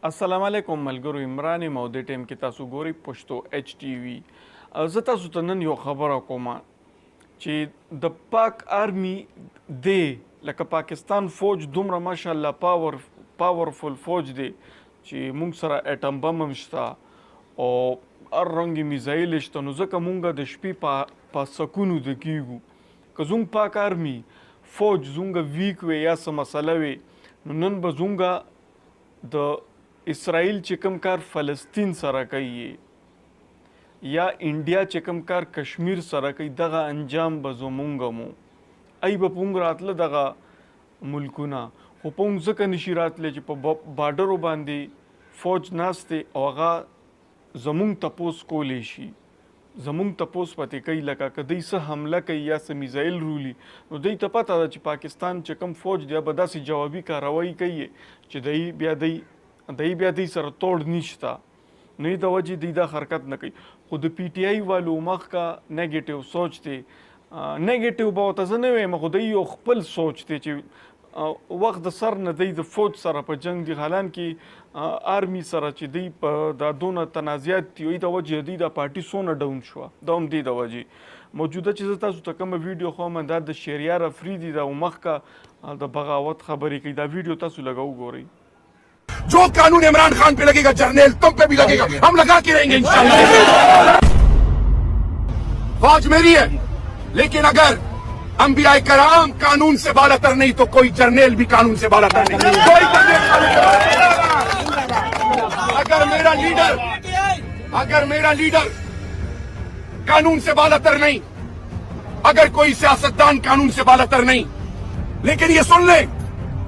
السلام علیکم ملګرو، عمران یم او د ټیم کې تاسو ګورئ پښتو ایچ ټي وي. زه تاسو ته نن یو خبره کوم چې د پاک آرمي دی لکه پاکستان فوج دومره ماشاءالله پاورفل فوج دی چې موږ سره اټم بم هم شته او هر رنګې میزایل شته، نو ځکه موږ د شپې په سکونو د کیږو. که زموږ پاک آرمي فوج زموږ ویک وي یا څه مسله وي، نو نن به زموږ د اسرائیل چې کوم کار فلسطین سره کوي یا انډیا چې کوم کار کشمیر سره کوي، دغه انجام به زمونږ مو ای به پونږ راتله دغه ملکونه، خو پونږ ځکه نشي راتلی چې په بارډرو باندې فوج ناست دی او هغه زمونږ تپوس کولی شي، زمونږ تپوس پتې کوي. لکه که دوی څه حمله کوي یا څه میزایل رولي، نو دوی ته پته ده چې پاکستان چې کوم فوج دی به داسې جوابي کاروایي کوي چې دوی بیا دوی سره توړ نشته، نو د وجې دوی دا حرکت نه کوي. خو د پی ټی آی والو مخ کا نیگیټیو سوچ دی، نیگیټیو به ورته زه نه وایم، خو دوی یو خپل سوچ دی چې وخت د سر نه دوی د فوج سره په جنگ دی، حالانکې آرمي سره چې دوی په دا دونه تنازعات دي، د وجې دوی دا پارټي څونه ډاون شوه، دا هم دی د وجې. موجوده چې زه تاسو ته کومه ویډیو ښوم دا د شهریار افریدي دا مخ کا د بغاوت خبرې کوي. دا ویډیو تاسو لږ وګورئ. जो कानून इमरान खान पे लगेगा जर्नल तुम पे भी लगेगा, हम लगा के रहेंगे इंशाल्लाह। फौज मेरी है, लेकिन अगर अंबियाए कराम कानून से बालातर नहीं तो कोई जर्नल भी कानून से बालातर नहीं, कोई अगर मेरा लीडर कानून से बालातर नहीं, अगर कोई सियासतदान कानून से बालातर नहीं, लेकिन ये सुन ले,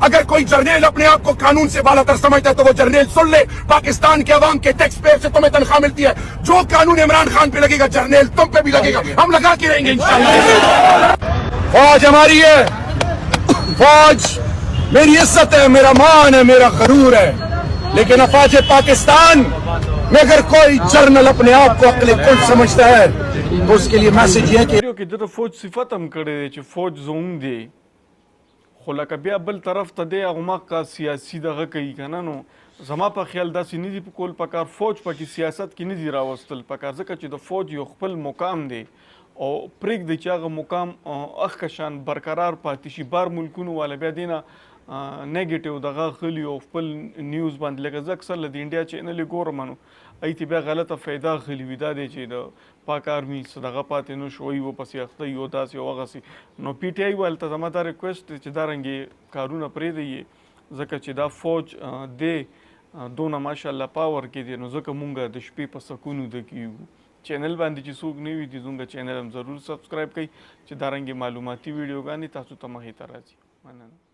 अगर कोई जर्नल अपने आप को कानून से बालातर समझता है तो वो जर्नल सुन ले, पाकिस्तान के अवाम के टैक्स पेयर से तुम्हें तनख्वाह मिलती है, जो कानून इमरान खान पे लगेगा जर्नल तुम पे भी लगेगा, हम लगा के रहेंगे इंशाल्लाह। फौज हमारी है, फौज मेरी इज्जत है, मेरा मान है, मेरा गरूर है, लेकिन अफवाज पाकिस्तान में अगर कोई जर्नल अपने आप को अक्ल कुल समझता है तो उसके लिए मैसेज ये कि د فوج صفت هم کړی دی چې فوج زموږ دی، خو لکه بیا بل طرف ته دی هغه مخکې سیاسي دغه کوي که نه، نو زما په خیال داسې نه دي په کول پکار. فوج پکې سیاست کې نه دي راوستل پکار، ځکه چې د فوج یو خپل مقام دی او پرېږدي چې هغه مقام اخ شان برقرار پاتې شي. بار ملکونو والا بیا دې نه نیگیټیو دغه خلي او خپل نیوز باندې، لکه زه اکثر له د انډیا چینل یې ګورم نو ای ته بیا غلطه فایده اخلي وي، دا دی چې د پاک آرمي څه دغه پاتې نه شو، ورپسې اخته یو داسې او هغسې. نو پی ټی آی والو ته زما دا ریکویسټ دی چې دا رنګې کارونه پرېږدئ، ځکه چې دا فوج دی دونه ماشاءالله پاور کې دی، نو ځکه مونږ د شپې په سکونو د کیږو. چینل باندې چې څوک نه وي دي زموږ چینل هم ضرور سبسکرایب کړئ چې دا رنګې معلوماتي ویډیوګانې تاسو ته مخې ته راځي. مننه.